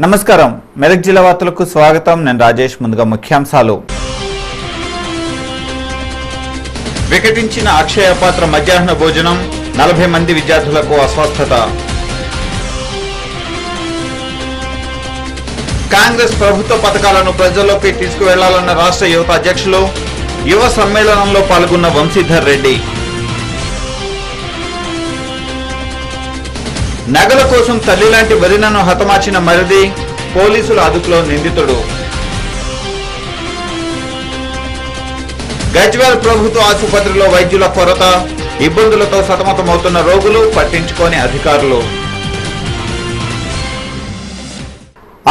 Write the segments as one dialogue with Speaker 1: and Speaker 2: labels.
Speaker 1: నమస్కారం మెదక్ జిల్లా వార్తలకు స్వాగతం నేను రాజేష్ ముందుగా ముఖ్యాంశాలు వికటించిన అక్షయ పాత్ర మధ్యాహ్న భోజనం 40 మంది విద్యార్థులకు అస్వస్థత కాంగ్రెస్ ప్రభుత్వ పథకాలను ప్రజల్లోకి తీసుకువెళ్లాలన్న రాష్ట్ర యువత అధ్యక్షులు యువ సమ్మేళనంలో పాల్గొన్న వంశీధర్ రెడ్డి నగల కోసం తల్లి లాంటి వదినను హతమార్చిన మరిది పోలీసుల అదుపులో నిందితుడు గజ్వేల్ ప్రభుత్వ ఆసుపత్రిలో వైద్యుల కొరత ఇబ్బందులతో సతమతమవుతున్న రోగులు పట్టించుకోని అధికారులు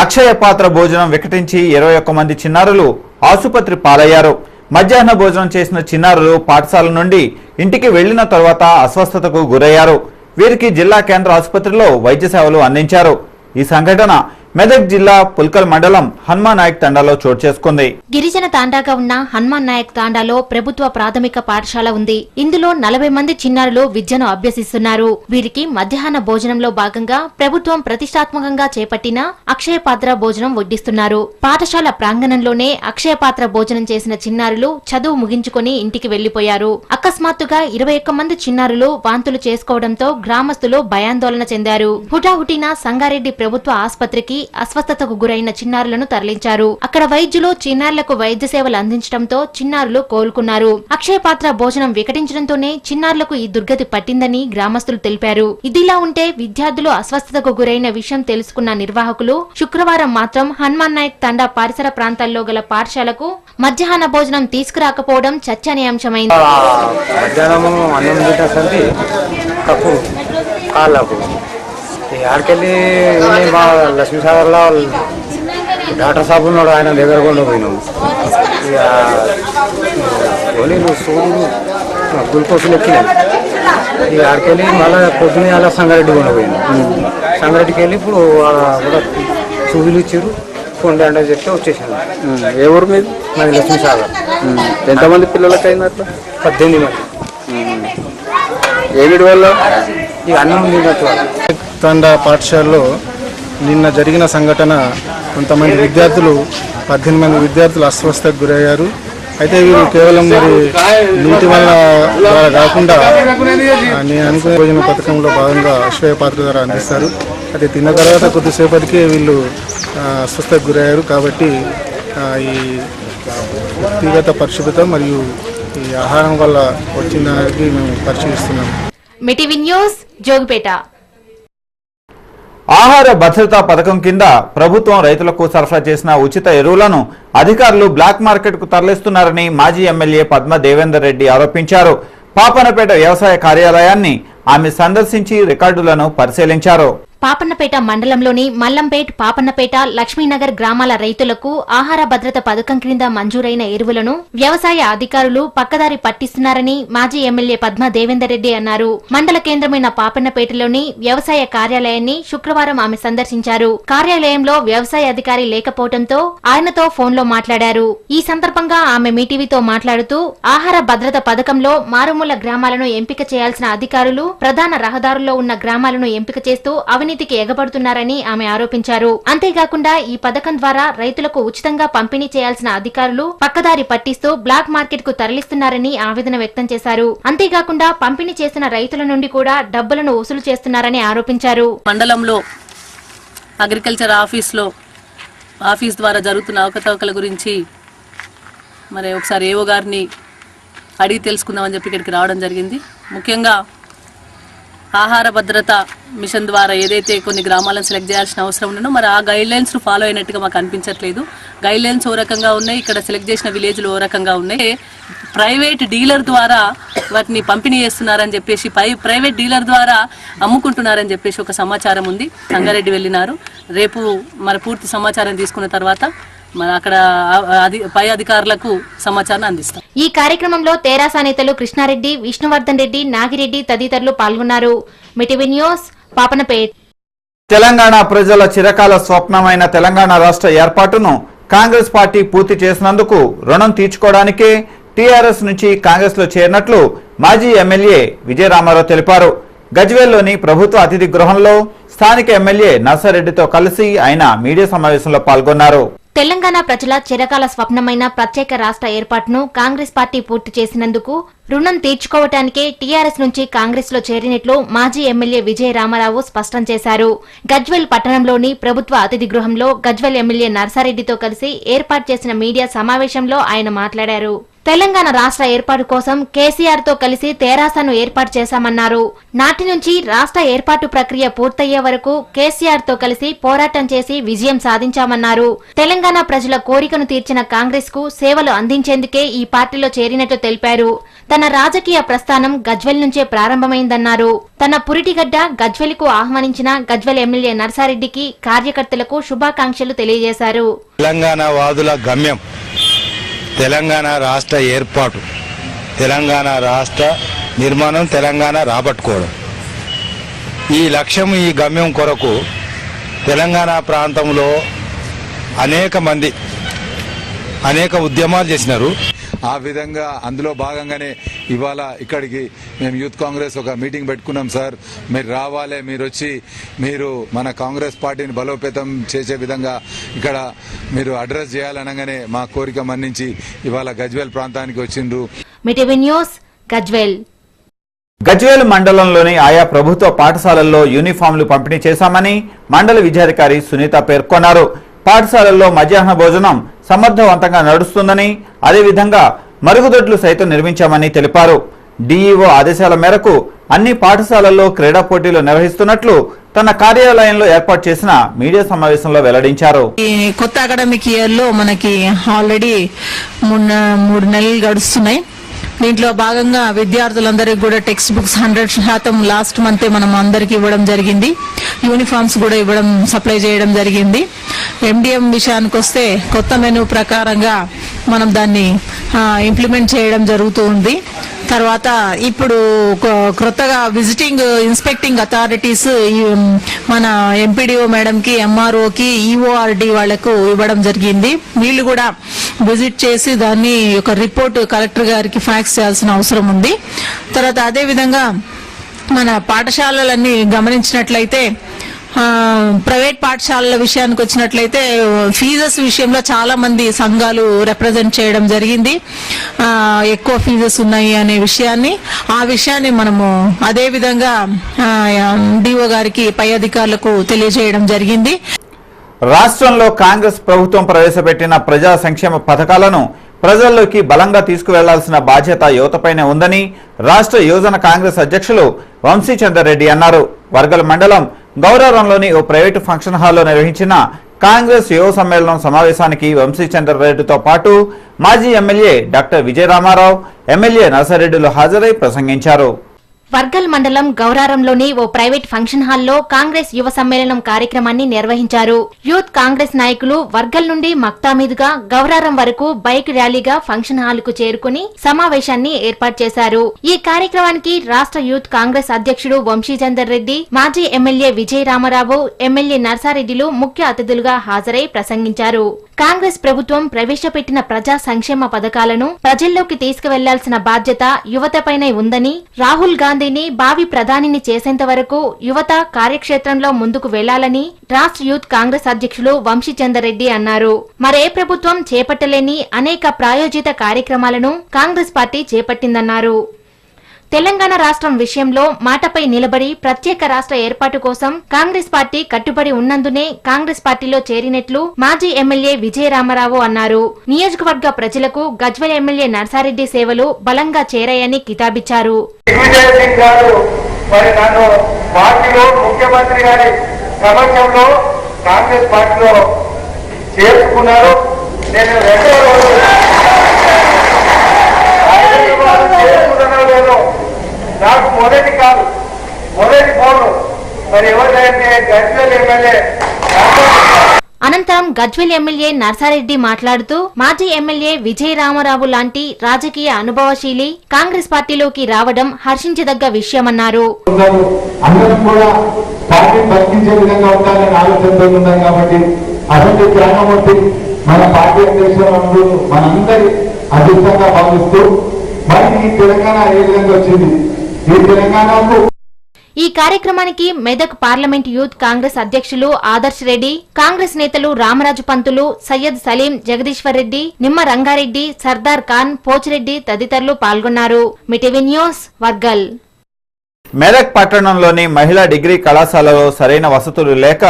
Speaker 1: అక్షయ పాత్ర భోజనం వికటించి 21 మంది చిన్నారులు ఆసుపత్రి పాలయ్యారు. మధ్యాహ్న భోజనం చేసిన చిన్నారులు పాఠశాల నుండి ఇంటికి వెళ్లిన తర్వాత అస్వస్థతకు గురయ్యారు. వీరికి జిల్లా కేంద్ర ఆసుపత్రిలో వైద్య సేవలు అందించారు. ఈ సంఘటన మెదక్ జిల్లా పుల్కల్ మండలం హనుమాన్ నాయక్ తాండాలో చోటు చేసుకుంది.
Speaker 2: గిరిజన తాండాగా ఉన్న హనుమాన్ నాయక్ తాండాలో ప్రభుత్వ ప్రాథమిక పాఠశాల ఉంది. ఇందులో 40 మంది చిన్నారులు విద్యను అభ్యసిస్తున్నారు. వీరికి మధ్యాహ్న భోజనంలో భాగంగా ప్రభుత్వం ప్రతిష్టాత్మకంగా చేపట్టిన అక్షయ పాత్ర భోజనం వడ్డిస్తున్నారు. పాఠశాల ప్రాంగణంలోనే అక్షయ పాత్ర భోజనం చేసిన చిన్నారులు చదువు ముగించుకుని ఇంటికి వెళ్లిపోయారు. అకస్మాత్తుగా 21 మంది చిన్నారులు వాంతులు చేసుకోవడంతో గ్రామస్తులు భయాందోళన చెందారు. హుటాహుటిన సంగారెడ్డి ప్రభుత్వ ఆసుపత్రికి అస్వస్థతకు గురైన చిన్నారులను తరలించారు. అక్కడ వైద్యులు చిన్నారులకు వైద్య సేవలు అందించడంతో చిన్నారులు కోలుకున్నారు. అక్షయ పాత్ర భోజనం వికటించడంతోనే చిన్నారులకు ఈ దుర్గతి పట్టిందని గ్రామస్తులు తెలిపారు. ఇదిలా ఉంటే విద్యార్థులు అస్వస్థతకు గురైన విషయం తెలుసుకున్న నిర్వాహకులు శుక్రవారం మాత్రం హనుమాన్ నాయక్ తండా పరిసర ప్రాంతాల్లో గల పాఠశాలకు మధ్యాహ్న భోజనం తీసుకురాకపోవడం చర్చనీయాంశమైంది.
Speaker 3: ఆడికెళ్ళి మా లక్ష్మీసాగర్లో డాక్టర్ సాబ్ ఉన్నాడు, ఆయన దగ్గర కూడా పోయినాము. ఇక సూర్యుడు గుల్కోసులు ఎక్కినాం. ఇక ఆడికెళ్ళి మళ్ళీ పొద్దున్నే అలా సంగారెడ్డి కూడా పోయినాం. సంగారెడ్డికి వెళ్ళి ఇప్పుడు కూడా సూదులు ఇచ్చారు, కొండ అంటే చెప్తే వచ్చేసాను.
Speaker 4: ఏ ఊరు మీద?
Speaker 3: మాది లక్ష్మీసాగర్.
Speaker 4: ఎంతమంది పిల్లలకి అయింది అట్లా?
Speaker 3: 18 మంది.
Speaker 4: ఏమిటి వల్ల?
Speaker 3: ఇక అన్నం తిన్నట్టు
Speaker 5: తండా పాఠశాలలో నిన్న జరిగిన సంఘటన, కొంతమంది విద్యార్థులు 18 మంది విద్యార్థులు అస్వస్థతకు గురయ్యారు. అయితే వీరు కేవలం మరి నీటి వల్ల ద్వారా కాకుండా నేను అనుకునే భోజన పథకంలో భాగంగా అక్షయ పాత్ర ద్వారా అందిస్తారు. అయితే తిన్న తర్వాత కొద్దిసేపటికే వీళ్ళు అస్వస్థతకు గురయ్యారు. కాబట్టి ఈ వ్యక్తిగత పరిశుభ్రత మరియు ఈ ఆహారం వల్ల వచ్చిన దానికి మేము పరిశీలిస్తున్నాం.
Speaker 2: మిటివి న్యూస్ జోగిపేట.
Speaker 1: ఆహార భద్రతా పథకం కింద ప్రభుత్వం రైతులకు సరఫరా చేసిన ఉచిత ఎరువులను అధికారులు బ్లాక్ మార్కెట్ కు తరలిస్తున్నారని మాజీ ఎమ్మెల్యే పద్మ దేవేందర్ రెడ్డి ఆరోపించారు. పాపన్నపేట వ్యవసాయ కార్యాలయాన్ని ఆమె సందర్శించి రికార్డులను పరిశీలించారు.
Speaker 2: పాపన్నపేట మండలంలోని మల్లంపేట్, పాపన్నపేట, లక్ష్మీనగర్ గ్రామాల రైతులకు ఆహార భద్రత పథకం క్రింద మంజూరైన ఎరువులను వ్యవసాయ అధికారులు పక్కదారి పట్టిస్తున్నారని మాజీ ఎమ్మెల్యే పద్మ దేవేందర్ రెడ్డి అన్నారు. మండల కేంద్రమైన పాపన్నపేటలోని వ్యవసాయ కార్యాలయాన్ని శుక్రవారం ఆమె సందర్శించారు. కార్యాలయంలో వ్యవసాయ అధికారి లేకపోవడంతో ఆయనతో ఫోన్లో మాట్లాడారు. ఈ సందర్భంగా ఆమె మీటీవీతో మాట్లాడుతూ ఆహార భద్రత పథకంలో మారుమూల గ్రామాలను ఎంపిక చేయాల్సిన అధికారులు ప్రధాన రహదారుల్లో ఉన్న గ్రామాలను ఎంపిక చేస్తూ అవినీతికి ఎగబడుతున్నారని ఆమె ఆరోపించారు. అంతేకాకుండా ఈ పథకం ద్వారా రైతులకు ఉచితంగా పంపిణీ చేయాల్సిన అధికారులు పక్కదారి పట్టిస్తూ బ్లాక్ మార్కెట్ కు తరలిస్తున్నారని ఆవేదన వ్యక్తం చేశారు. అంతేకాకుండా పంపిణీ చేసిన రైతుల నుండి కూడా డబ్బులను వసూలు చేస్తున్నారని ఆరోపించారు.
Speaker 6: మండలంలో అగ్రికల్చర్ ఆఫీస్ ద్వారా జరుగుతున్న అవకతవకల గురించి మరి ఒకసారి ఏవో గారిని అడిగి తెలుసుకుందామని చెప్పి ఇక్కడికి రావడం జరిగింది. ముఖ్యంగా ఆహార భద్రత మిషన్ ద్వారా ఏదైతే కొన్ని గ్రామాలను సెలెక్ట్ చేయాల్సిన అవసరం ఉండనో మరి ఆ గైడ్లైన్స్ ఫాలో అయినట్టుగా మాకు అనిపించట్లేదు. గైడ్లైన్స్ ఓ రకంగా ఉన్నాయి, ఇక్కడ సెలెక్ట్ చేసిన విలేజ్లు ఓ రకంగా ఉన్నాయి. ప్రైవేట్ డీలర్ ద్వారా వాటిని పంపిణీ చేస్తున్నారని చెప్పేసి ప్రైవేట్ డీలర్ ద్వారా అమ్ముకుంటున్నారని చెప్పేసి ఒక సమాచారం ఉంది. సంగారెడ్డి వెళ్ళినారు. రేపు మరి పూర్తి సమాచారం తీసుకున్న తర్వాత మరి అక్కడ పై అధికారులకు సమాచారం అందిస్తాం.
Speaker 2: ఈ కార్యక్రమంలో తెరాస నేతలు కృష్ణారెడ్డి, విష్ణువర్ధన్ రెడ్డి, నాగిరెడ్డి తదితరులు పాల్గొన్నారు. మిటివి న్యూస్ పాపన్నపేట్.
Speaker 1: తెలంగాణ ప్రజల చిరకాల స్వప్నమైన తెలంగాణ రాష్ట్ర ఏర్పాటును కాంగ్రెస్ పార్టీ పూర్తి చేసినందుకు రుణం తీర్చుకోవడానికే టీఆర్ఎస్ నుంచి కాంగ్రెస్ లో చేరినట్లు మాజీ ఎమ్మెల్యే విజయరామారావు తెలిపారు. గజ్వేల్లోని ప్రభుత్వ అతిథి గృహంలో స్థానిక ఎమ్మెల్యే నర్సారెడ్డితో కలిసి ఆయన మీడియా సమావేశంలో పాల్గొన్నారు.
Speaker 2: తెలంగాణ ప్రజల చిరకాల స్వప్నమైన ప్రత్యేక రాష్ట్ర ఏర్పాటును కాంగ్రెస్ పార్టీ పూర్తి చేసినందుకు రుణం తీర్చుకోవటానికే టీఆర్ఎస్ నుంచి కాంగ్రెస్ లో చేరినట్లు మాజీ ఎమ్మెల్యే విజయ రామారావు స్పష్టం చేశారు. గజ్వెల్ పట్టణంలోని ప్రభుత్వ అతిథి గృహంలో గజ్వెల్ ఎమ్మెల్యే నర్సారెడ్డితో కలిసి ఏర్పాటు చేసిన మీడియా సమావేశంలో ఆయన మాట్లాడారు. తెలంగాణ రాష్ట్ర ఏర్పాటు కోసం కేసీఆర్ తో కలిసి తెరాసను ఏర్పాటు చేశామన్నారు. నాటి నుంచి రాష్ట్ర ఏర్పాటు ప్రక్రియ పూర్తయ్యే వరకు కేసీఆర్ తో కలిసి పోరాటం చేసి విజయం సాధించామన్నారు. తెలంగాణ ప్రజల కోరికను తీర్చిన కాంగ్రెస్ కు సేవలు అందించేందుకే ఈ పార్టీలో చేరినట్లు తెలిపారు. తన రాజకీయ ప్రస్థానం గజ్వెల్ నుంచే ప్రారంభమైందన్నారు. తన పురిటిగడ్డ గజ్వెల్ కు ఆహ్వానించిన గజ్వెల్ ఎమ్మెల్యే నర్సారెడ్డికి కార్యకర్తలకు శుభాకాంక్షలు తెలియజేశారు.
Speaker 7: తెలంగాణ వాదుల గమ్యం తెలంగాణ రాష్ట్ర ఏర్పాటు, తెలంగాణ రాష్ట్ర నిర్మాణం, తెలంగాణ రాబట్టుకోవడం. ఈ లక్ష్యం, ఈ గమ్యం కొరకు తెలంగాణ ప్రాంతంలో అనేక మంది అనేక ఉద్యమాలు చేసినారు.
Speaker 8: ఆ విధంగా అందులో భాగంగానే ఇవాళ ఇక్కడికి మేము యూత్ కాంగ్రెస్ ఒక మీటింగ్ పెట్టుకున్నాం. సార్ మీరు రావాలి, మీరు వచ్చి మీరు మన కాంగ్రెస్ పార్టీని బలోపేతం చేసే విధంగా ఇక్కడ మీరు అడ్రస్ చేయాలనగానే మా కోరిక మన్నించి ఇవాళ గజ్వేల్ ప్రాంతానికి వచ్చిండ్రు.
Speaker 2: మిటివి న్యూస్, గజ్వేల్.
Speaker 1: గజ్వేల్ మండలంలోని ఆయా ప్రభుత్వ పాఠశాలల్లో యూనిఫామ్లు పంపిణీ చేశామని మండల విద్యాధికారి సునీత పేర్కొన్నారు. పాఠశాలల్లో మధ్యాహ్న భోజనం సమర్థవంతంగా నడుస్తుందని, అదేవిధంగా మరుగుదొడ్లు సైతం నిర్మించామని తెలిపారు. డీఈఓ ఆదేశాల మేరకు అన్ని పాఠశాలల్లో క్రీడా పోటీలు నిర్వహిస్తున్నట్లు తన కార్యాలయంలో ఏర్పాటు చేసిన మీడియా సమావేశంలో వెల్లడించారు.
Speaker 9: కొత్త అకాడమిక్ ఇయర్ లో మనకి ఆల్రెడీ 3 నెలలు గడుస్తున్నాయి. దీంట్లో భాగంగా విద్యార్థులందరికీ కూడా టెక్స్ట్ బుక్స్ 100% లాస్ట్ మంతే మనం అందరికి ఇవ్వడం జరిగింది. యూనిఫామ్స్ కూడా ఇవ్వడం, సప్లై చేయడం జరిగింది. ఎండిఎం విషయానికి వస్తే కొత్త మెనూ ప్రకారంగా మనం దాన్ని ఇంప్లిమెంట్ చేయడం జరుగుతూ ఉంది. తర్వాత ఇప్పుడు కొత్తగా విజిటింగ్ ఇన్స్పెక్టింగ్ అథారిటీస్ మన ఎంపీడీఓ మేడంకి, ఎంఆర్ఓకి, ఈఓఆర్డి వాళ్లకు ఇవ్వడం జరిగింది. వీళ్ళు కూడా విజిట్ చేసి దాన్ని ఒక రిపోర్ట్ కలెక్టర్ గారికి ఫ్యాక్స్ చేయాల్సిన అవసరం ఉంది. తర్వాత అదేవిధంగా మన పాఠశాలలన్నీ గమనించినట్లయితే ప్రైవేట్ పాఠశాలల విషయానికి వచ్చినట్లయితే ఫీజెస్ విషయంలో చాలా మంది సంఘాలు రిప్రజెంట్ చేయడం జరిగింది. ఎక్కువ ఫీజెస్ ఉన్నాయి అనే విషయాన్ని, ఆ విషయాన్ని మనము అదే విధంగా డిఓ గారికి, పై అధికారులకు తెలియజేయడం జరిగింది.
Speaker 1: రాష్ట్రంలో కాంగ్రెస్ ప్రభుత్వం ప్రవేశపెట్టిన ప్రజా సంక్షేమ పథకాలను ప్రజల్లోకి బలంగా తీసుకువెళ్లాల్సిన బాధ్యత యువతపైనే ఉందని రాష్ట్ర యువజన కాంగ్రెస్ అధ్యక్షులు వంశీచందర్ రెడ్డి అన్నారు. వర్గల్ మండలం గౌరారంలోని ఓ ప్రైవేటు ఫంక్షన్ హాల్లో నిర్వహించిన కాంగ్రెస్ యువ సమ్మేళనం సమావేశానికి వంశీచందర్ రెడ్డితో పాటు మాజీ ఎమ్మెల్యే డాక్టర్ విజయ రామారావు, ఎమ్మెల్యే నర్సారెడ్డిలు హాజరై ప్రసంగించారు.
Speaker 2: వర్గల్ మండలం గౌరారంలోని ఓ ప్రైవేట్ ఫంక్షన్ హాల్లో కాంగ్రెస్ యువ సమ్మేళనం కార్యక్రమాన్ని నిర్వహించారు. యూత్ కాంగ్రెస్ నాయకులు వర్గల్ నుండి మక్తా మీదుగా గౌరారం వరకు బైక్ ర్యాలీగా ఫంక్షన్ హాల్ కు చేరుకుని సమావేశాన్ని ఏర్పాటు చేశారు. ఈ కార్యక్రమానికి రాష్ట్ర యూత్ కాంగ్రెస్ అధ్యక్షుడు వంశీచందర్ రెడ్డి, మాజీ ఎమ్మెల్యే విజయ రామారావు, ఎమ్మెల్యే నర్సారెడ్డిలు ముఖ్య అతిథులుగా హాజరై ప్రసంగించారు. కాంగ్రెస్ ప్రభుత్వం ప్రవేశపెట్టిన ప్రజా సంక్షేమ పథకాలను ప్రజల్లోకి తీసుకువెళ్లాల్సిన బాధ్యత యువతపైనే ఉందని, రాహుల్ గాంధీని భావి ప్రధానిని చేసేంత వరకు యువత కార్యక్షేత్రంలో ముందుకు వెళ్లాలని రాష్ట్ర యూత్ కాంగ్రెస్ అధ్యక్షులు వంశీచందర్ రెడ్డి అన్నారు. మరే ప్రభుత్వం చేపట్టలేని అనేక ప్రాయోజిత కార్యక్రమాలను కాంగ్రెస్ పార్టీ చేపట్టిందన్నారు. తెలంగాణ రాష్ట్రం విషయంలో మాటపై నిలబడి ప్రత్యేక రాష్ట్ర ఏర్పాటు కోసం కాంగ్రెస్ పార్టీ కట్టుబడి ఉన్నందునే కాంగ్రెస్ పార్టీలో చేరినట్లు మాజీ ఎమ్మెల్యే విజయ రామారావు అన్నారు. నియోజకవర్గ ప్రజలకు గజ్వెల్ ఎమ్మెల్యే నర్సారెడ్డి సేవలు బలంగా చేరాయని కితాబిచ్చారు.
Speaker 10: నాకు మొదటి ఫోను మరి ఎవరంటే గజ్వేల్ ఎమ్మెల్యే.
Speaker 2: అనంతరం గజ్వేల్ ఎమ్మెల్యే నర్సారెడ్డి మాట్లాడుతూ మాజీ ఎమ్మెల్యే విజయ రామారావు లాంటి రాజకీయ అనుభవశీలి కాంగ్రెస్ పార్టీలోకి రావడం హర్షించదగ్గ విషయమన్నారు.
Speaker 10: అందరం కూడా పార్టీ బతికించే విధంగా ఉండాలని ఆలోచనతో ఉన్నాం కాబట్టి అసలు త్యాగమూర్తి మన పార్టీ అధ్యక్షులు మనందరి అదృష్టంగా భావిస్తూ మరి ఈ తెలంగాణ ఏ విధంగా వచ్చింది, ఈ తెలంగాణకు
Speaker 2: ఈ కార్యక్రమానికి మెదక్ పార్లమెంట్ యూత్ కాంగ్రెస్ అధ్యక్షులు ఆదర్శ్ రెడ్డి, కాంగ్రెస్ నేతలు రామరాజు పంతులు, సయ్యద్ సలీం, జగదీశ్వర్ రెడ్డి, నిమ్మ రంగారెడ్డి, సర్దార్ ఖాన్, పోచిరెడ్డి తదితరులు పాల్గొన్నారు. మిటివి న్యూస్ వర్గల్.
Speaker 1: మెదక్ పట్టణంలోని మహిళా డిగ్రీ కళాశాలలో సరైన వసతులు లేక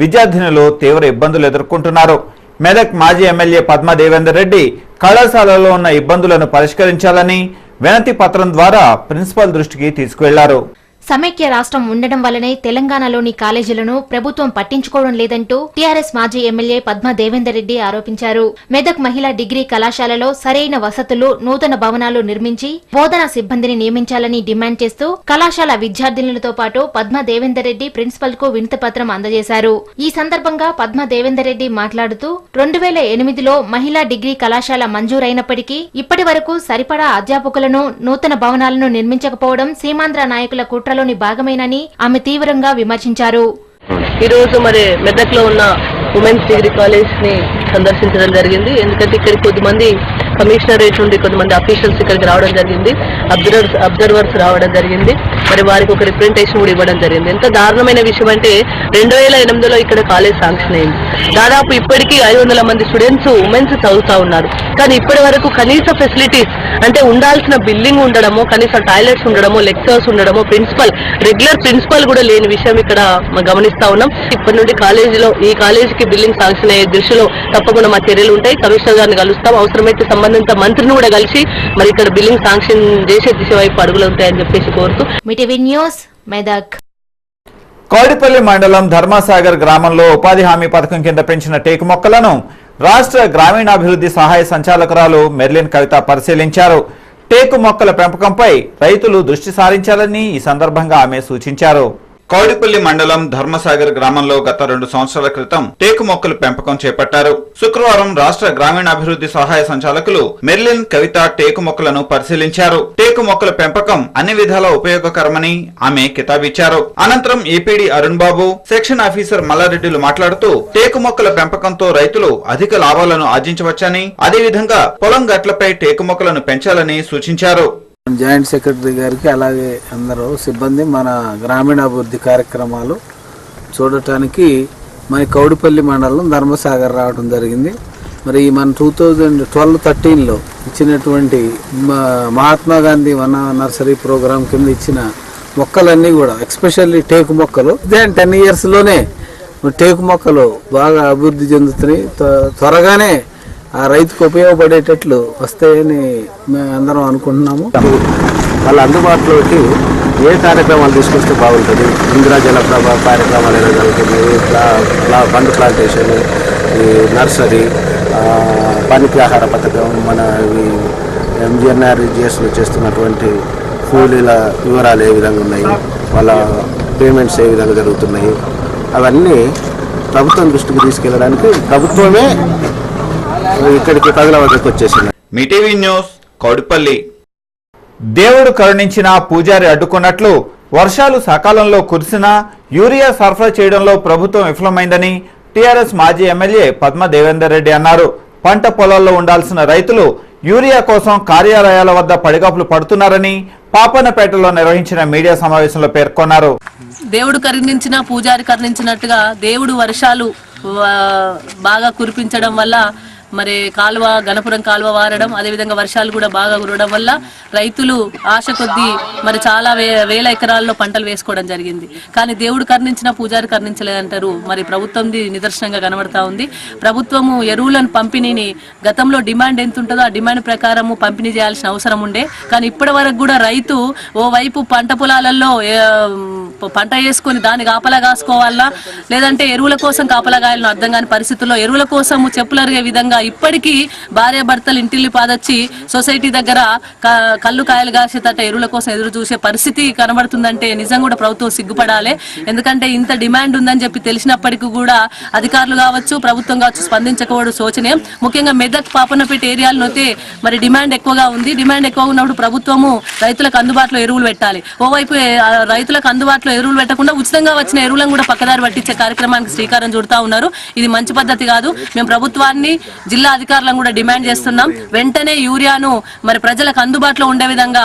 Speaker 1: విద్యార్థినులు తీవ్ర ఇబ్బందులు ఎదుర్కొంటున్నారు. మెదక్ మాజీ ఎమ్మెల్యే పద్మా దేవేందర్ రెడ్డి కళాశాలలో ఉన్న ఇబ్బందులను పరిష్కరించాలని వినతి పత్రం ద్వారా ప్రిన్సిపల్ దృష్టికి తీసుకువెళ్లారు.
Speaker 2: సమైక్య రాష్ట్రం ఉండడం వల్లనే తెలంగాణలోని కాలేజీలను ప్రభుత్వం పట్టించుకోవడం లేదంటూ టీఆర్ఎస్ మాజీ ఎమ్మెల్యే పద్మా దేవేందర్ రెడ్డి ఆరోపించారు. మెదక్ మహిళా డిగ్రీ కళాశాలలో సరైన వసతులు, నూతన భవనాలు నిర్మించి బోధనా సిబ్బందిని నియమించాలని డిమాండ్ చేస్తూ కళాశాల విద్యార్థినులతో పాటు పద్మా దేవేందర్ రెడ్డి ప్రిన్సిపల్ కు వినతి పత్రం అందజేశారు. ఈ సందర్భంగా పద్మా దేవేందర్ రెడ్డి మాట్లాడుతూ 2008లో మహిళా డిగ్రీ కళాశాల మంజూరైనప్పటికీ ఇప్పటి వరకు సరిపడా అధ్యాపకులను, నూతన భవనాలను నిర్మించకపోవడం సీమాంధ్ర నాయకుల కుట్ర లోని భాగమేనని ఆమె తీవ్రంగా విమర్శించారు.
Speaker 6: ఈ రోజు మరి మెదక్ లో ఉన్న ఉమెన్స్ డిగ్రీ కాలేజ్ ని సందర్శించడం జరిగింది. ఎందుకంటే ఇక్కడ కొద్దిమంది కమిషనరేట్ నుండి కొంతమంది అఫీషియల్స్ ఇక్కడికి రావడం జరిగింది, అబ్జర్వర్స్ రావడం జరిగింది. మరి వారికి ఒక రిప్రజెంటేషన్ కూడా ఇవ్వడం జరిగింది. ఎంత దారుణమైన విషయం అంటే 2008లో ఇక్కడ కాలేజ్ శాంక్షన్ అయింది. దాదాపు ఇప్పటికీ 500 మంది స్టూడెంట్స్ ఉమెన్స్ చదువుతా ఉన్నారు. కానీ ఇప్పటి వరకు కనీస ఫెసిలిటీస్ అంటే ఉండాల్సిన బిల్డింగ్ ఉండడము, కనీసం టాయిలెట్స్ ఉండడము, లెక్చర్స్ ఉండడము, రెగ్యులర్ ప్రిన్సిపల్ కూడా లేని విషయం ఇక్కడ గమనిస్తా ఉన్నాం. ఇప్పటి నుండి ఈ కాలేజీకి బిల్డింగ్ శాంక్షన్ అయ్యే దృష్టిలో తప్పకుండా మా చర్యలు ఉంటాయి. కమిషనర్ గారిని కలుస్తాం, అవసరమైతే సంబంధిత మంత్రిని కూడా కలిసి మరి ఇక్కడ బిల్డింగ్ శాంక్షన్ చేసే దిశ వైపు అడుగులు ఉంటాయని చెప్పేసి కోరుతూ.
Speaker 2: మిటివి న్యూస్ మెదక్.
Speaker 1: కౌడిపల్లి మండలం ధర్మసాగర్ గ్రామంలో ఉపాధి హామీ పథకం కింద పెంచిన టేకు మొక్కలను రాష్ట్ర గ్రామీణాభివృద్ధి సహాయ సంచాలకురాలు మెర్లిన్ కవిత పరిశీలించారు. టేకు మొక్కల పెంపకంపై రైతులు దృష్టి సారించాలని ఈ సందర్భంగా ఆమె సూచించారు. కౌడిపల్లి మండలం ధర్మసాగర్ గ్రామంలో గత 2 సంవత్సరాల క్రితం టేకు మొక్కలు పెంపకం చేపట్టారు. శుక్రవారం రాష్ట్ర గ్రామీణాభివృద్ధి సహాయ సంచాలకులు మెర్లిన్ కవిత టేకు మొక్కలను పరిశీలించారు. టేకు మొక్కల పెంపకం అన్ని విధాలా ఉపయోగకరమని ఆమె కితాబిచ్చారు. అనంతరం ఏపీడీ అరుణ్ బాబు, సెక్షన్ ఆఫీసర్ మల్లారెడ్డిలు మాట్లాడుతూ టేకు మొక్కల పెంపకంతో రైతులు అధిక లాభాలను ఆర్జించవచ్చని, అదేవిధంగా పొలం గట్లపై టేకు మొక్కలను పెంచాలని సూచించారు.
Speaker 3: జాయింట్ సెక్రటరీ గారికి అలాగే అందరూ సిబ్బంది మన గ్రామీణాభివృద్ధి కార్యక్రమాలు చూడటానికి మన కౌడిపల్లి మండలం ధర్మసాగర్ రావడం జరిగింది. మరి మన 2012-13లో ఇచ్చినటువంటి మహాత్మా గాంధీ వన నర్సరీ ప్రోగ్రాం కింద ఇచ్చిన మొక్కలన్నీ కూడా ఎస్పెషల్లీ టేకు మొక్కలు 10 yearsలోనే టేకు మొక్కలు బాగా అభివృద్ధి చెందుతున్నాయి. త్వరగానే ఆ రైతుకు ఉపయోగపడేటట్లు వస్తాయని మేము అందరం అనుకుంటున్నాము.
Speaker 11: వాళ్ళ అందుబాటులోకి ఏ కార్యక్రమాలు తీసుకొస్తే బాగుంటుంది, ఇందిరా జలప్రభ కార్యక్రమాలు ఏదో జరుగుతుంది, పండు ప్లాంటేషన్, ఈ నర్సరీ, పనికి ఆహార పథకం, మన ఎంజిఎన్ఆర్జిఎస్లో చేస్తున్నటువంటి కూలీల వివరాలు ఏ విధంగా ఉన్నాయి, వాళ్ళ పేమెంట్స్ ఏ విధంగా జరుగుతున్నాయి, అవన్నీ ప్రభుత్వం దృష్టికి తీసుకెళ్ళడానికి ప్రభుత్వమే ఇక్కడికి ప్రజల వద్దకు వచ్చేసింది.
Speaker 1: మీటీవీ న్యూస్ కౌడిపల్లి. దేవుడు కరుణించిన పూజారి అడ్డుకున్నట్లు వర్షాలు సకాలంలో కురిసినా యూరియా సరఫరా చేయడంలో ప్రభుత్వం విఫలమైందని టీఆర్ఎస్ మాజీ ఎమ్మెల్యే పద్మా దేవేందర్ రెడ్డి అన్నారు. పంట పొలాల్లో ఉండాల్సిన రైతులు యూరియా కోసం కార్యాలయాల వద్ద పడిగాపులు పడుతున్నారని పాపన్నపేటలో నిర్వహించిన మీడియా సమావేశంలో పేర్కొన్నారు.
Speaker 6: దేవుడు కరుణించిన పూజారి కరుణించినట్టుగా దేవుడు వర్షాలు బాగా కురిపించడం వల్ల మరి గణపురం కాలువ వారడం, అదేవిధంగా వర్షాలు కూడా బాగా కురవడం వల్ల రైతులు ఆశ కొద్దీ మరి చాలా వేల ఎకరాల్లో పంటలు వేసుకోవడం జరిగింది. కానీ దేవుడు కరుణించిన పూజారి కరుణించలేదంటారు. మరి ప్రభుత్వంది నిదర్శనంగా కనబడతా ఉంది. ప్రభుత్వము ఎరువులను పంపిణీని గతంలో డిమాండ్ ఎంత ఉంటుందో ఆ డిమాండ్ ప్రకారము పంపిణీ చేయాల్సిన అవసరం ఉండే. కానీ ఇప్పటి వరకు కూడా రైతు ఓవైపు పంట పొలాలలో పంట వేసుకొని దాన్ని కాపలా కాసుకోవాలా, లేదంటే ఎరువుల కోసం కాపలా కాయాలని అర్థం కాని పరిస్థితుల్లో ఎరువుల కోసము చెప్పులరిగే విధంగా ఇప్పటికీ భార్యాభర్తలు ఇంటిల్లి పాదొచ్చి సొసైటీ దగ్గర కళ్ళు కాయలు కాసేటట్టు ఎరువుల కోసం ఎదురు చూసే పరిస్థితి కనబడుతుందంటే నిజంగా కూడా ప్రభుత్వం సిగ్గుపడాలి. ఎందుకంటే ఇంత డిమాండ్ ఉందని చెప్పి తెలిసినప్పటికీ కూడా అధికారులు కావచ్చు, ప్రభుత్వం కావచ్చు స్పందించకపోవడం శోచనీయం. ముఖ్యంగా మెదక్ పాపన్నపేట ఏరియాలోనైతే మరి డిమాండ్ ఎక్కువగా ఉంది. డిమాండ్ ఎక్కువగా ఉన్నప్పుడు ప్రభుత్వము రైతులకు అందుబాటులో ఎరువులు పెట్టాలి. ఓవైపు రైతులకు అందుబాటులో ఎరువులు పెట్టకుండా ఉచితంగా వచ్చిన ఎరువులను కూడా పక్కదారి పట్టించే కార్యక్రమానికి శ్రీకారం చుడతా ఉన్నారు. ఇది మంచి పద్ధతి కాదు. మేము ప్రభుత్వాన్ని, జిల్లా అధికారులను కూడా డిమాండ్ చేస్తున్నాం. వెంటనే యూరియాను మరి ప్రజలకు అందుబాటులో ఉండే విధంగా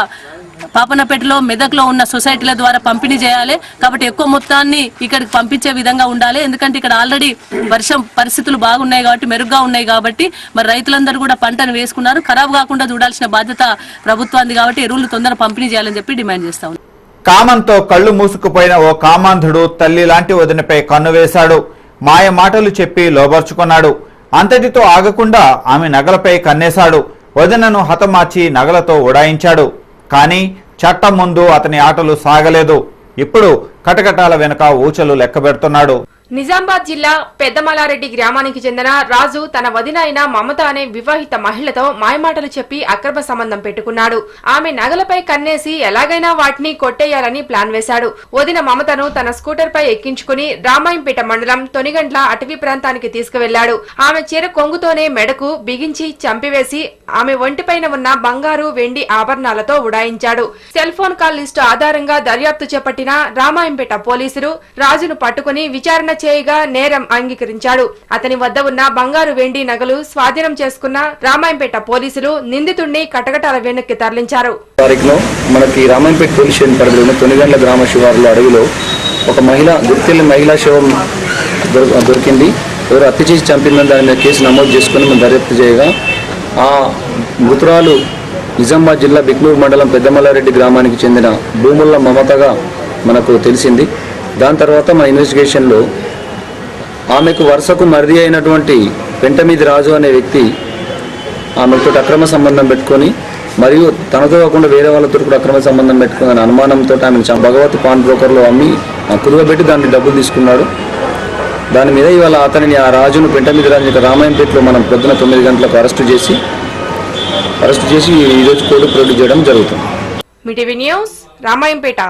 Speaker 6: పాపనపేటలో మెదక్లో ఉన్న సొసైటీల ద్వారా పంపిణీ చేయాలి. కాబట్టి ఎక్కువ మొత్తాన్ని ఇక్కడికి పంపించే విధంగా ఉండాలి. ఎందుకంటే ఇక్కడ ఆల్రెడీ వర్షం పరిస్థితులు బాగున్నాయి కాబట్టి, మెరుగ్గా ఉన్నాయి కాబట్టి మరి రైతులందరూ కూడా పంటను వేసుకున్నారు. ఖరాబ్ కాకుండా చూడాల్సిన బాధ్యత ప్రభుత్వానికి కాబట్టి ఎరువులు తొందర పంపిణీ చేయాలని చెప్పి డిమాండ్ చేస్తా ఉన్నాం.
Speaker 1: కామంతో కళ్ళు మూసుకుపోయిన ఓ కామాంధుడు తల్లి లాంటి వదినపై కన్ను వేశాడు. మాయ మాటలు చెప్పి లోబర్చుకున్నాడు. అంతటితో ఆగకుండా ఆమె నగలపై కన్నేశాడు. వదినను హతమార్చి నగలతో ఉడాయించాడు. కానీ చట్టం ముందు అతని ఆటలు సాగలేదు. ఇప్పుడు కటకటాల వెనుక ఊచలు లెక్కబెడుతున్నాడు.
Speaker 12: నిజామాబాద్ జిల్లా పెద్దమలారెడ్డి గ్రామానికి చెందిన రాజు తన వదిన అయిన మమత అనే వివాహిత మహిళతో మాయమాటలు చెప్పి అక్రమ సంబంధం పెట్టుకున్నాడు. ఆమె నగలపై కన్నేసి ఎలాగైనా వాటిని కొట్టేయాలని ప్లాన్ వేశాడు. వదిన మమతను తన స్కూటర్ పై ఎక్కించుకుని రామాయంపేట మండలం తొనిగండ్ల అటవీ ప్రాంతానికి తీసుకువెళ్లాడు. ఆమె చీర కొంగుతోనే మెడకు బిగించి చంపివేసి ఆమె ఒంటిపైన ఉన్న బంగారు వెండి ఆభరణాలతో ఉడాయించాడు. సెల్ ఫోన్ కాల్ లిస్టు ఆధారంగా దర్యాప్తు చేపట్టిన రామాయంపేట పోలీసులు రాజును పట్టుకుని విచారణ చేయగా నేరం అంగీకరించాడు. అతని వద్ద ఉన్న బంగారు వెండి నగలు స్వాధీనం చేసుకున్న రామాయంపేట పోలీసులు నిందితుడిని కటకటాల వెనక్కి తరలించారు.
Speaker 4: తారీఖులో మనకి రామాయంపేట పోలీస్ స్టేషన్ పరిధిలోని తొనిగండ్ల గ్రామ శివారులో అడవిలో ఒక గుర్తెల్లి మహిళా శవం దొరికింది. ఎవరు హత్య చేసి చంపిందని దాని మీద కేసు నమోదు చేసుకుని మనం దర్యాప్తు చేయగా ఆ మృతురాలు నిజామాబాద్ జిల్లా బిక్నూరు మండలం పెద్దమల్లారెడ్డి గ్రామానికి చెందిన భూముల మమతగా మనకు తెలిసింది. దాని తర్వాత మన ఇన్వెస్టిగేషన్లో ఆమెకు వరుసకు మరిది అయినటువంటి పెంటమీది రాజు అనే వ్యక్తి ఆమెతో అక్రమ సంబంధం పెట్టుకొని మరియు తనతో కాకుండా వేరే వాళ్ళతో కూడా అక్రమ సంబంధం పెట్టుకున్న అనుమానంతో ఆమెను భగవతి పాన్ బ్రోకర్లో అమ్మి కుదువబెట్టి దాన్ని డబ్బులు తీసుకున్నాడు. దాని మీద ఇవాళ అతనిని ఆ రాజును పెంటమీది రాజు రామాయంపేటలో మనం పొద్దున 9 గంటలకు అరెస్టు చేసి ఈరోజు కోర్టు ప్రొడ్యూస్ చేయడం జరుగుతుంది.
Speaker 12: మీటీవీ న్యూస్ రామాయంపేట.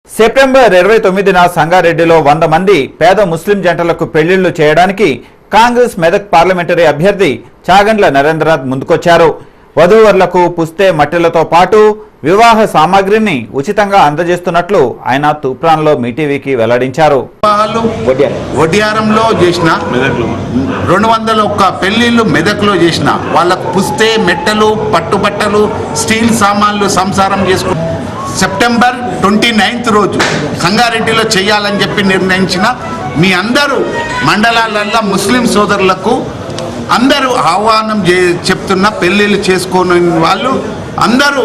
Speaker 1: సెప్టెంబర్ 29న సంగారెడ్డిలో 100 మంది పేద ముస్లిం జంటలకు పెళ్లిళ్లు చేయడానికి కాంగ్రెస్ మెదక్ పార్లమెంటరీ అభ్యర్థి చాగండ్ల నరేంద్రనాథ్ ముందుకొచ్చారు. వధూవరులకు పుస్తే మట్టెలతో పాటు వివాహ సామాగ్రిని ఉచితంగా అందజేస్తున్నట్లు ఆయన తూప్రాన్లో మీటీవీకి వెల్లడించారు.
Speaker 13: వడ్యారంలో చేసిన 201 పెళ్లిళ్ళు మెదక్లో చేసిన వాళ్ళకు పుస్తే మెట్టలు పట్టుబట్టలు స్టీల్ సామాన్లు సంసారం చేసుకుని సెప్టెంబర్ 29 రోజు సంగారెడ్డిలో చేయాలని చెప్పి నిర్ణయించిన మీ అందరూ మండలాలల్లో ముస్లిం సోదరులకు అందరూ ఆహ్వానం చెప్తున్న పెళ్ళిళ్ళు చేసుకోని వాళ్ళు అందరూ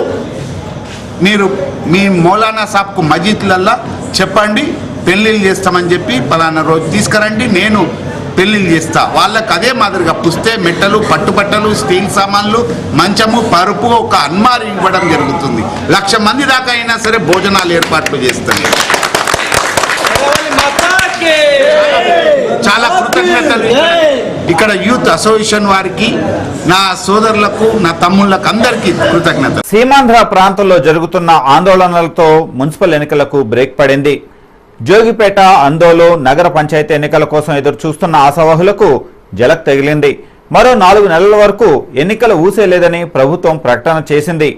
Speaker 13: మీరు మీ మౌలానా సాబ్కు మజీద్లల్లో చెప్పండి పెళ్ళిళ్ళు చేస్తామని చెప్పి పలానా రోజు తీసుకురండి, నేను పెళ్ళిళ్ళు చేస్తా. వాళ్ళకు అదే మాదిరిగా పుస్తే మెట్టలు పట్టుబట్టలు స్టీల్ సామాన్లు మంచము పరుపు ఒక అన్మారి ఇవ్వడం జరుగుతుంది. 1,00,000 మంది దాకా అయినా సరే భోజనాలు ఏర్పాట్లు చేస్తాను. చాలా కృతజ్ఞతలు ఇక్కడ యూత్ అసోసియేషన్ వారికి, నా సోదరులకు, నా తమ్ముళ్లకు అందరికీ కృతజ్ఞతలు.
Speaker 1: సీమాంధ్ర ప్రాంతంలో జరుగుతున్న ఆందోళనలతో మున్సిపల్ ఎన్నికలకు బ్రేక్ పడింది. జోగిపేట అందోలు నగర పంచాయతీ ఎన్నికల కోసం ఎదురు చూస్తున్న ఆశావహులకు జలక్ తగిలింది. మరో 4 నెలల వరకు ఎన్నికలు ఊసేలేదని ప్రభుత్వం ప్రకటన చేసింది.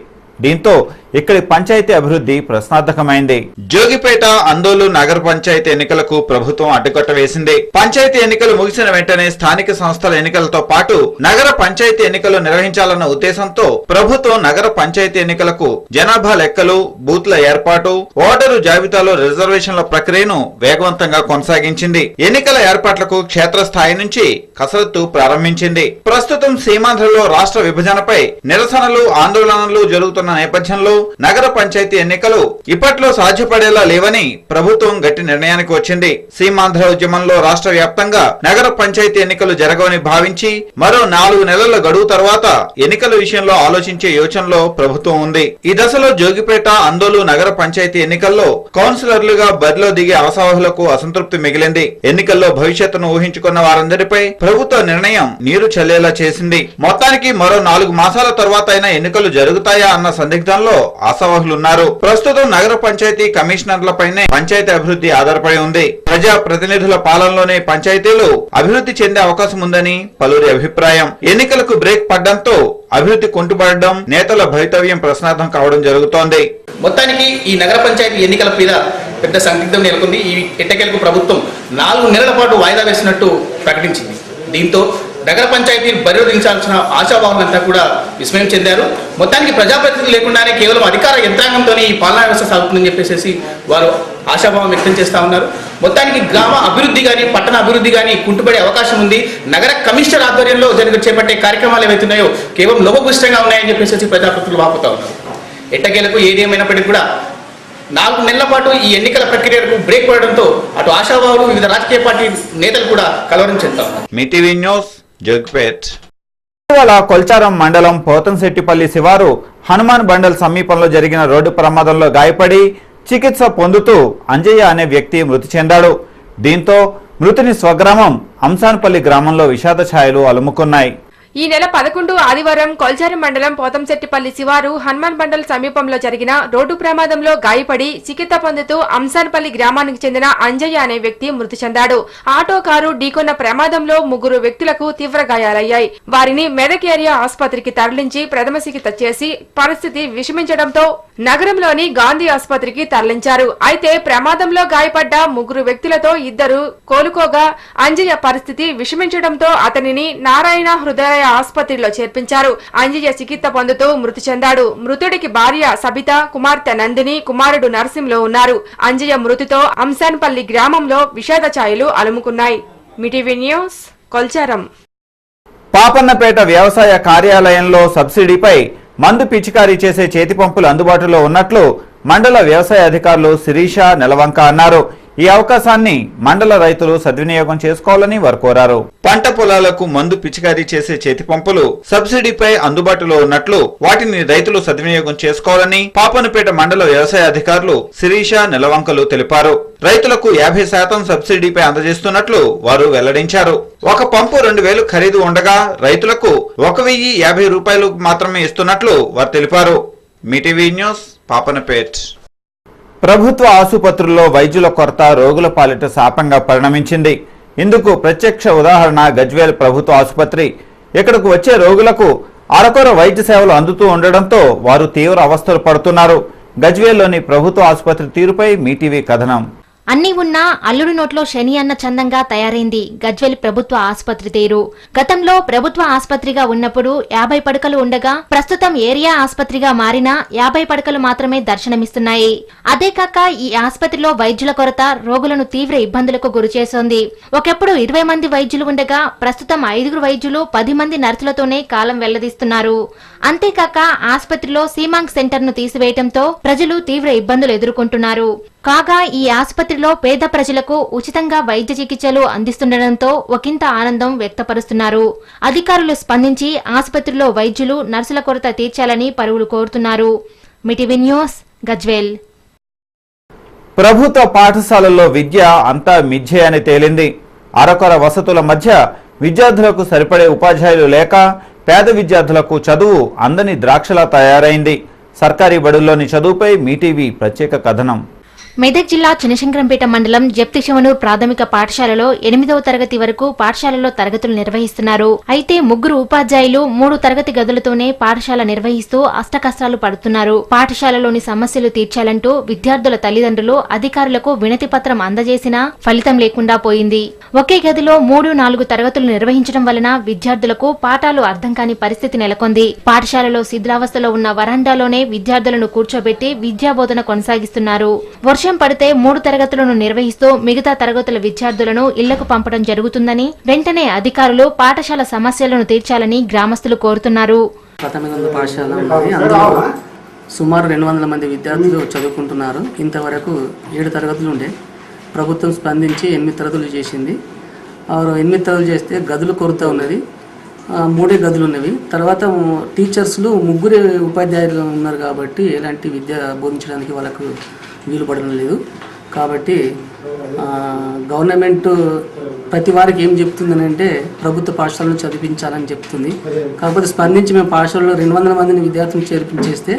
Speaker 1: దీంతో ఇక్కడి పంచాయతీ అభివృద్ధి ప్రశ్నార్థకమైంది. జోగిపేట అందోలు నగర పంచాయతీ ఎన్నికలకు ప్రభుత్వం అడ్డుకట్ట వేసింది. పంచాయతీ ఎన్నికలు ముగిసిన వెంటనే స్థానిక సంస్థల ఎన్నికలతో పాటు నగర పంచాయతీ ఎన్నికలు నిర్వహించాలన్న ఉద్దేశంతో ప్రభుత్వం నగర పంచాయతీ ఎన్నికలకు జనాభా లెక్కలు, బూత్ల ఏర్పాటు, ఓటరు జాబితాలో రిజర్వేషన్ల ప్రక్రియను వేగవంతంగా కొనసాగించింది. ఎన్నికల ఏర్పాట్లకు క్షేత్రస్థాయి నుంచి కసరత్తు ప్రారంభించింది. ప్రస్తుతం సీమాంధ్రలో రాష్ట్ర విభజనపై నిరసనలు, ఆందోళనలు జరుగుతున్న నేపథ్యంలో నగర పంచాయతీ ఎన్నికలు ఇప్పట్లో సాధ్యపడేలా లేవని ప్రభుత్వం గట్టి నిర్ణయానికి వచ్చింది. సీమాంధ్ర ఉద్యమంలో రాష్ట్ర వ్యాప్తంగా నగర పంచాయతీ ఎన్నికలు జరగవని భావించి మరో 4 నెలల గడువు తర్వాత ఎన్నికల విషయంలో ఆలోచించే యోచనలో ప్రభుత్వం ఉంది. ఈ దశలో జోగిపేట అందోలు నగర పంచాయతీ ఎన్నికల్లో కౌన్సిలర్లుగా బరిలో దిగే ఆశావహులకు అసంతృప్తి మిగిలింది. ఎన్నికల్లో భవిష్యత్తును ఊహించుకున్న వారందరిపై ప్రభుత్వ నిర్ణయం నీరు చల్లేలా చేసింది. మొత్తానికి మరో 4 మాసాల తర్వాత అయినా ఎన్నికలు జరుగుతాయా అన్న సందిగ్ధంలో ఆశావహులున్నారు. ప్రస్తుతం నగర పంచాయతీ కమిషనర్లపైనే పంచాయతీ అభివృద్ధి ఆధారపడి ఉంది. ప్రజా ప్రతినిధుల పాలనలోనే పంచాయతీలు అభివృద్ధి చెందే అవకాశం ఉందని పలువురి అభిప్రాయం. ఎన్నికలకు బ్రేక్ పడ్డంతో అభివృద్ధి కుంటుపడడం, నేతల భవితవ్యం ప్రశ్నార్థం కావడం జరుగుతోంది.
Speaker 14: మొత్తానికి ఈ నగర పంచాయతీ ఎన్నికల మీద పెద్ద సందిగ్ధం నెలకొంది. ఈ ఎట్టకేలకు ప్రభుత్వం 4 నెలల పాటు వాయిదా వేసినట్టు ప్రకటించింది. దీంతో నగర పంచాయతీని బరిదించాల్సిన ఆశాభావం కూడా విస్మయం చెందారు. మొత్తానికి ప్రజాప్రతినిధులు లేకుండానే కేవలం అధికార యంత్రాంగంతోనే ఈ పాలనా వ్యవస్థ సాగుతుందని చెప్పేసి వారు ఆశాభావం వ్యక్తం చేస్తూ ఉన్నారు. మొత్తానికి గ్రామ అభివృద్ధి కానీ పట్టణ అభివృద్ధి కానీ కుంటుపడే అవకాశం ఉంది. నగర కమిషనర్ ఆధ్వర్యంలో చేపట్టే కార్యక్రమాలు ఏవైతున్నాయో కేవలం లోపభూయిష్టంగా ఉన్నాయని చెప్పేసి ప్రజాప్రతినిధులు వాపోతా ఉన్నారు. ఎట్టకేలకు ఏదేమైనప్పటికీ కూడా 4 నెలల పాటు ఈ ఎన్నికల ప్రక్రియకు బ్రేక్ పడడంతో అటు ఆశావాహులు వివిధ రాజకీయ పార్టీ నేతలు కూడా కలవరం చెందుతా ఉన్నారు.
Speaker 1: మీటీవీ న్యూస్ జగ్పేట్. ఇటీవల కొల్చారం మండలం పోతంశెట్టిపల్లి శివారు హనుమాన్ బండల్ సమీపంలో జరిగిన రోడ్డు ప్రమాదంలో గాయపడి చికిత్స పొందుతూ అంజయ్య అనే వ్యక్తి మృతి చెందాడు. దీంతో మృతుని స్వగ్రామం అంసాన్పల్లి గ్రామంలో విషాద ఛాయలు అలుముకున్నాయి.
Speaker 12: ఈ నెల 11 ఆదివారం కొల్చారం మండలం పోతంశెట్టిపల్లి శివారు హనుమాన్ బండల్ సమీపంలో జరిగిన రోడ్డు ప్రమాదంలో గాయపడి చికిత్స పొందుతూ అంసాన్పల్లి గ్రామానికి చెందిన అంజయ్య అనే వ్యక్తి మృతి చెందాడు. ఆటో కారు ఢీకొన్న ప్రమాదంలో 3 వ్యక్తులకు తీవ్ర గాయాలయ్యాయి. వారిని మెదక్ ఏరియా ఆసుపత్రికి తరలించి ప్రథమ చికిత్స చేసి పరిస్థితి విషమించడంతో నగరంలోని గాంధీ ఆసుపత్రికి తరలించారు. అయితే ప్రమాదంలో గాయపడ్డ 3 వ్యక్తులతో 2 కోలుకోగా అంజయ్య పరిస్థితి విషమించడంతో అతనిని నారాయణ హృదయ ఆసుపత్రిలో చేర్పించారు. అంజయ్య చికిత్స పొందుతూ మృతి చెందాడు. మృతుడికి భార్య సబిత, కుమార్తె నందిని, కుమారుడు నర్సింలో ఉన్నారు. అంజయ్య మృతితో అంసాన్పల్లి గ్రామంలో విషాద ఛాయలు అలుముకున్నాయి. మీటీవీ న్యూస్ కొల్చారం.
Speaker 1: పాపన్నపేట వ్యవసాయ కార్యాలయంలో సబ్సిడీపై మందు పిచికారీ చేసే చేతి పంపులు అందుబాటులో ఉన్నట్లు మండల వ్యవసాయ అధికారులు శిరీష నెలవంక అన్నారు. ఈ అవకాశాన్ని మండల రైతులు సద్వినియోగం చేసుకోవాలని వారు కోరారు. పంట పొలాలకు మందు పిచికారీ చేసే చేతి పంపులు సబ్సిడీపై అందుబాటులో ఉన్నట్లు వాటిని రైతులు సద్వినియోగం చేసుకోవాలని పాపన్నపేట మండల వ్యవసాయ అధికారులు శిరీష నెలవంకలు తెలిపారు. రైతులకు 50% సబ్సిడీపై అందజేస్తున్నట్లు వారు వెల్లడించారు. ఒక పంపు 2000 ఖరీదు ఉండగా రైతులకు 1050 రూపాయలు మాత్రమే ఇస్తున్నట్లు వారు తెలిపారు. మీటీవీ న్యూస్ పాపన్నపేట్. ప్రభుత్వ ఆసుపత్రుల్లో వైద్యుల కొరత రోగుల పాలిట శాపంగా పరిణమించింది. ఇందుకు ప్రత్యక్ష ఉదాహరణ గజ్వేల్ ప్రభుత్వ ఆసుపత్రి. ఇక్కడకు వచ్చే రోగులకు అరకొర వైద్య సేవలు అందుతూ ఉండడంతో వారు తీవ్ర అవస్థలు పడుతున్నారు. గజ్వేల్లోని ప్రభుత్వ ఆసుపత్రి తీరుపై మీటీవీ కథనం.
Speaker 2: అన్ని ఉన్నా అల్లుడి నోట్లో శని అన్న చందంగా తయారైంది గజ్వేల్ ప్రభుత్వ ఆసుపత్రి తీరు. గతంలో ప్రభుత్వ ఆసుపత్రిగా ఉన్నప్పుడు 50 పడకలు ఉండగా ప్రస్తుతం ఏరియా ఆసుపత్రిగా మారినా 50 పడకలు మాత్రమే దర్శనమిస్తున్నాయి. అదే కాక ఈ ఆసుపత్రిలో వైద్యుల కొరత రోగులను తీవ్ర ఇబ్బందులకు గురిచేస్తోంది. ఒకప్పుడు 20 మంది వైద్యులు ఉండగా ప్రస్తుతం 5 వైద్యులు 10 మంది నర్సులతోనే కాలం వెళ్లదీస్తున్నారు. అంతేకాక ఆసుపత్రిలో సీమాంగ్ సెంటర్ ను తీసివేయడంతో ప్రజలు తీవ్ర ఇబ్బందులు ఎదుర్కొంటున్నారు. కాగా ఈ ఆసుపత్రిలో పేద ప్రజలకు ఉచితంగా వైద్య చికిత్సలు అందిస్తుండటంతో ఒకంత ఆనందం వ్యక్తపరుస్తున్నారు. అధికారులు స్పందించి ఆసుపత్రిలో వైద్యులు నర్సుల కొరత తీర్చాలని పలువురు కోరుతున్నారు. మీటీవీ న్యూస్ గజ్వేల్.
Speaker 1: ప్రభుత్వ పాఠశాలల్లో విద్య అంతా మిథ్యే అని తేలింది. అరకొర వసతుల మధ్య విద్యార్థులకు సరిపడే ఉపాధ్యాయులు లేక పేద విద్యార్థులకు చదువు అందని ద్రాక్షలా తయారైంది. సర్కారీ బడుల్లోని చదువుపై మీటీవీ ప్రత్యేక కథనం.
Speaker 2: మెదక్ జిల్లా చినశంకరంపేట మండలం జప్తిశివనూర్ ప్రాథమిక పాఠశాలలో 8వ తరగతి వరకు పాఠశాలలో తరగతులు నిర్వహిస్తున్నారు. అయితే 3 ఉపాధ్యాయులు 3 తరగతి గదులతోనే పాఠశాల నిర్వహిస్తూ అష్టకష్టాలు పడుతున్నారు. పాఠశాలలోని సమస్యలు తీర్చాలంటూ విద్యార్థుల తల్లిదండ్రులు అధికారులకు వినతి పత్రం అందజేసినా ఫలితం లేకుండా పోయింది. ఒకే గదిలో 3-4 తరగతులు నిర్వహించడం వలన విద్యార్థులకు పాఠాలు అర్థం కాని పరిస్థితి నెలకొంది. పాఠశాలలో శిథిలావస్థలో ఉన్న వరండాలోనే విద్యార్థులను కూర్చోబెట్టి విద్యాబోధన కొనసాగిస్తున్నారు. వర్షం పడితే 3 తరగతులను నిర్వహిస్తూ మిగతా తరగతుల విద్యార్థులను ఇళ్లకు పంపడం జరుగుతుందని వెంటనే అధికారులు పాఠశాల సమస్యలను తీర్చాలని గ్రామస్తులు కోరుతున్నారు.
Speaker 15: ప్రాథమిక పాఠశాల ఉంది. అందులో సుమారు 200 మంది విద్యార్థులు చదువుకుంటున్నారు. ఇంతవరకు 7 తరగతులు ఉండే ప్రభుత్వం స్పందించి 8 తరగతులు చేసింది. 8 తరగతులు చేస్తే గదులు కొరత ఉన్నది. 3 గదులు ఉన్నవి. తర్వాత టీచర్స్లు 3 ఉపాధ్యాయులు ఉన్నారు కాబట్టి ఎలాంటి విద్య బోధించడానికి వాళ్ళకు వీలు పడడం లేదు. కాబట్టి గవర్నమెంట్ ప్రతి వారికి ఏం చెప్తుందని అంటే ప్రభుత్వ పాఠశాలను చదివించాలని చెప్తుంది. కాకపోతే స్పందించి మేము పాఠశాలలో 200 మందిని విద్యార్థులను చేర్పించేస్తే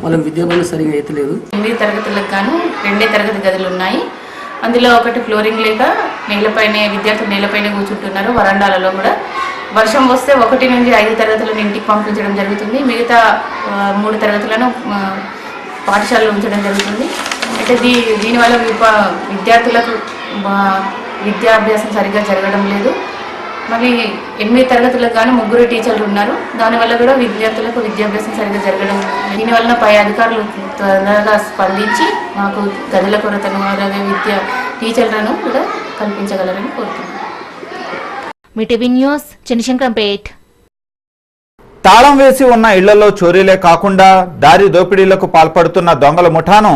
Speaker 15: వాళ్ళకి విద్యాబోధన సరిగా అయితే లేదు.
Speaker 16: 8 తరగతులకు గాను 2 తరగతి గదులు ఉన్నాయి. అందులో ఒకటి ఫ్లోరింగ్ లేక నేలపైనే విద్యార్థులు నేలపైన కూర్చుంటున్నారు. వరండాలలో కూడా వర్షం వస్తే 1 నుంచి 5 తరగతులను ఇంటికి పంపించడం జరుగుతుంది. మిగతా 3 తరగతులను పాఠశాలలో ఉంచడం జరుగుతుంది. అయితే దీనివల్ల విద్యార్థులకు విద్యాభ్యాసం సరిగ్గా జరగడం లేదు. మళ్ళీ 8 తరగతులకు గాను 3 టీచర్లు ఉన్నారు. దానివల్ల కూడా విద్యార్థులకు విద్యాభ్యాసం సరిగ్గా జరగడం. దీనివల్ల పై అధికారులు తొందరగా స్పందించి మాకు గదుల కొరతను అలాగే టీచర్లను కూడా కల్పించగలరని కోరుతున్నాను.
Speaker 2: మీటీవీ న్యూస్ చనిశంకరంపేట్.
Speaker 1: తాళం వేసి ఉన్న ఇళ్లలో చోరీలే కాకుండా దారి దోపిడీలకు పాల్పడుతున్న దొంగల ముఠాను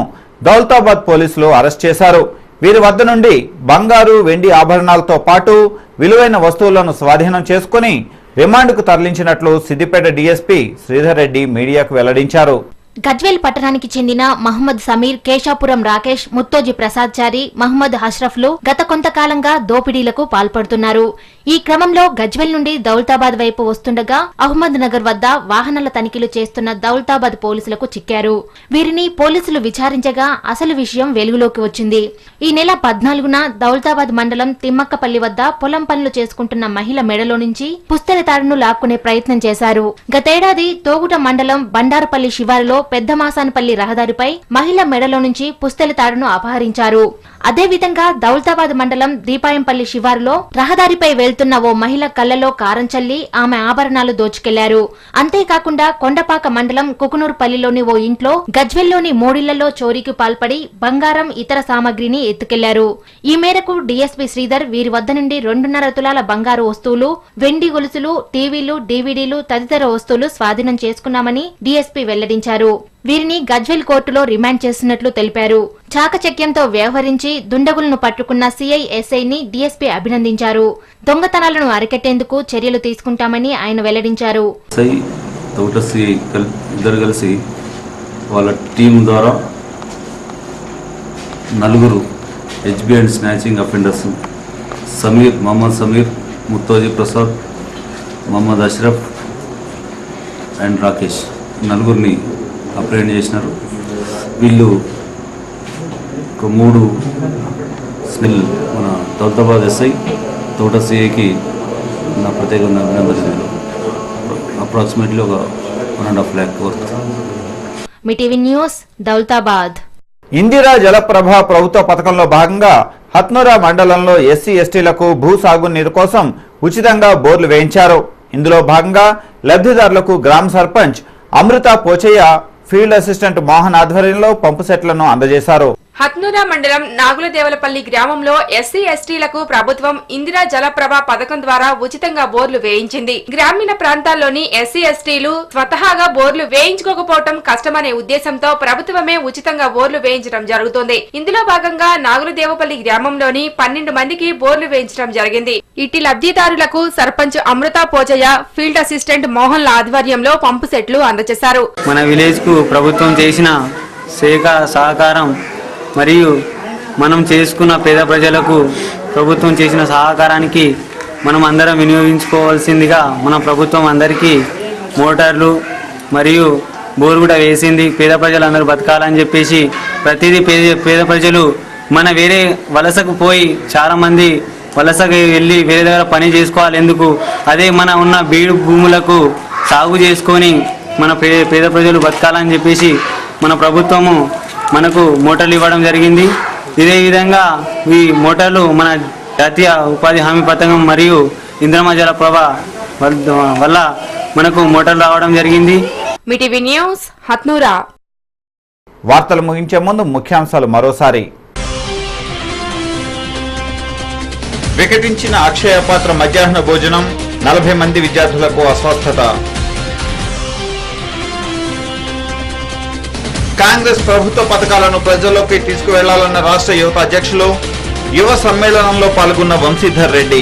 Speaker 1: దౌలతాబాద్ పోలీసులు అరెస్ట్ చేశారు. వీరి వద్ద నుండి బంగారు, వెండి ఆభరణాలతో పాటు విలువైన వస్తువులను స్వాధీనం చేసుకుని రిమాండ్కు తరలించినట్లు సిద్దిపేట డీఎస్పీ శ్రీధర్ రెడ్డి మీడియాకు వెల్లడించారు.
Speaker 2: గజ్వేల్ పట్టణానికి చెందిన మహమ్మద్ సమీర్, కేశాపురం రాకేష్, ముత్తోజీ ప్రసాద్ చారి, మహమ్మద్ హష్రఫ్లు గత కొంతకాలంగా దోపిడీలకు పాల్పడుతున్నారు. ఈ క్రమంలో గజ్వేల్ నుండి దౌలతాబాద్ వైపు వస్తుండగా అహ్మద్ నగర్ వద్ద వాహనాల తనిఖీలు చేస్తున్న దౌలతాబాద్ పోలీసులకు చిక్కారు. వీరిని పోలీసులు విచారించగా అసలు విషయం వెలుగులోకి వచ్చింది. ఈ నెల 14న దౌలతాబాద్ మండలం తిమ్మక్కపల్లి వద్ద పొలం పనులు చేసుకుంటున్న మహిళ మెడలో నుంచి పుస్తెల తాడును లాక్కునే ప్రయత్నం చేశారు. గతేడాది తోగుట మండలం బండారపల్లి శివారులో పెద్దమాసానపల్లి రహదారిపై మహిళ మెడలో నుంచి పుస్తెల తాడును అపహరించారు. అదేవిధంగా దౌలతాబాద్ మండలం దీపాయంపల్లి శివారులో రహదారిపై వెళ్తున్న ఓ మహిళ కళ్లలో కారం చల్లి ఆమె ఆభరణాలు దోచుకెళ్లారు. అంతేకాకుండా కొండపాక మండలం కుకునూరుపల్లిలోని ఓ ఇంట్లో గజ్వెల్లోని 3 ఇళ్లలో చోరీకి పాల్పడి బంగారం, ఇతర సామగ్రిని ఎత్తుకెళ్లారు. ఈ మేరకు డీఎస్పీ శ్రీధర్ వీరి వద్ద నుండి 2.5 తులాల బంగారు వస్తువులు, వెండి గొలుసులు, టీవీలు, డీవీడీలు తదితర వస్తువులు స్వాధీనం చేసుకున్నామని డీఎస్పీ వెల్లడించారు. వీరిని గజ్వెల్ కోర్టులో రిమాండ్ చేస్తున్నట్లు తెలిపారు. చాకచక్యంతో వ్యవహరించి దుండగులను పట్టుకున్న సిఐ, ఎస్ఐని డీఎస్పీ అభినందించారు. దొంగతనాలను అరికట్టేందుకు చర్యలు తీసుకుంటామని ఆయన వెల్లడించారు.
Speaker 17: ఇద్దరు కలిసి వాళ్ళ టీం ద్వారా 4 HB and snatching offenders Sameer, Mohammed Sameer, Muthoji Prasad, Mohammed Ashraf and Rakesh 4ని అప్రెండ్ చేసినారు. వీళ్ళు ఒక 3 స్మెల్ మన దౌలతాబాద్ ఎస్ఐ, తోట సిఐకి నా ప్రత్యేకంగా అభినందనలు. అప్రాక్సిమేట్లీ ఒక 1.5 lakh worth.
Speaker 2: Mee TV news Daulatabad.
Speaker 1: Indira Jalaprabha ప్రభుత్వ పథకంలో భాగంగా హత్నూరా మండలంలో ఎస్సీ ఎస్టీలకు భూ సాగు నీరు కోసం ఉచితంగా బోర్లు వేయించారు. ఇందులో భాగంగా లబ్ధిదారులకు గ్రామ సర్పంచ్ అమృత పోచయ్య, ఫీల్డ్ అసిస్టెంట్ మోహన్ ఆధ్వర్యంలో పంపు సెట్లను అందజేశారు.
Speaker 12: హత్నూరా మండలం నాగులదేవలపల్లి గ్రామంలో ఎస్సీ ఎస్టీలకు ప్రభుత్వం ఇందిరా జలప్రభ పథకం ద్వారా ఉచితంగా బోర్లు వేయించింది. గ్రామీణ ప్రాంతాల్లోని ఎస్సీ ఎస్టీలు స్వతహాగా బోర్లు వేయించుకోకపోవడం కష్టమనే ఉద్దేశంతో ప్రభుత్వమే ఉచితంగా బోర్లు వేయించడం జరుగుతోంది. ఇందులో భాగంగా నాగులదేవపల్లి గ్రామంలోని 12 మందికి బోర్లు వేయించడం జరిగింది. ఇట్టి లబ్ధిదారులకు సర్పంచ్ అమృత పోచయ్య, ఫీల్డ్ అసిస్టెంట్ మోహన్ల ఆధ్వర్యంలో పంపు సెట్లు అందజేశారు.
Speaker 18: మన విలేజ్ కు ప్రభుత్వం చేసిన సహకారం మరియు మనం చేసుకున్న పేద ప్రజలకు ప్రభుత్వం చేసిన సహకారానికి మనం అందరం వినియోగించుకోవాల్సిందిగా మన ప్రభుత్వం అందరికీ మోటార్లు మరియు బోర్ కూడా వేసింది. పేద ప్రజలు అందరూ బతకాలని చెప్పేసి ప్రతిదీ పేద ప్రజలు మన వేరే వలసకు పోయి చాలామంది వలసకి వెళ్ళి వేరే దగ్గర పని చేసుకోవాలి. ఎందుకు అదే మన ఉన్న బీడు భూములకు సాగు చేసుకొని మన పేద ప్రజలు బతకాలని చెప్పేసి మన ప్రభుత్వము మనకు మోటార్లు ఇవ్వడం జరిగింది. ఇదే విధంగా ఈ మోటార్లు మన జాతీయ ఉపాధి హామీ పథకం మరియు ఇందిరమ్మ జలప్రభ వల్ల మనకు మోటార్లు రావడం జరిగింది.
Speaker 12: మీటీవీ న్యూస్ హత్నూరా.
Speaker 1: వార్తలు ముగించే ముందు ముఖ్యాంశాలు మరోసారి. వికటించిన అక్షయ పాత్ర మధ్యాహ్న భోజనం, 40 మంది విద్యార్థులకు అస్వస్థత. కాంగ్రెస్ ప్రభుత్వ పథకాలను ప్రజల్లోకి తీసుకువెళ్లాలన్న రాష్ట్ర యువత అధ్యక్షులు, యువ సమ్మేళనంలో పాల్గొన్న వంశీధర్ రెడ్డి.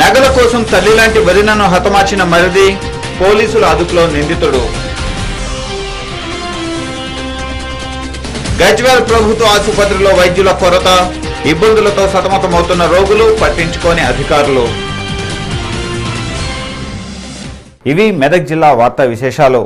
Speaker 1: నగల కోసం తల్లి లాంటి వదినను హతమార్చిన మరిది, పోలీసుల అదుపులో నిందితుడు. గజ్వేల్ ప్రభుత్వ ఆసుపత్రిలో వైద్యుల కొరత, ఇబ్బందులతో సతమతమవుతున్న రోగులు, పట్టించుకోని అధికారులు. ఇవి మెదక్ జిల్లా వార్తా విశేషాలు.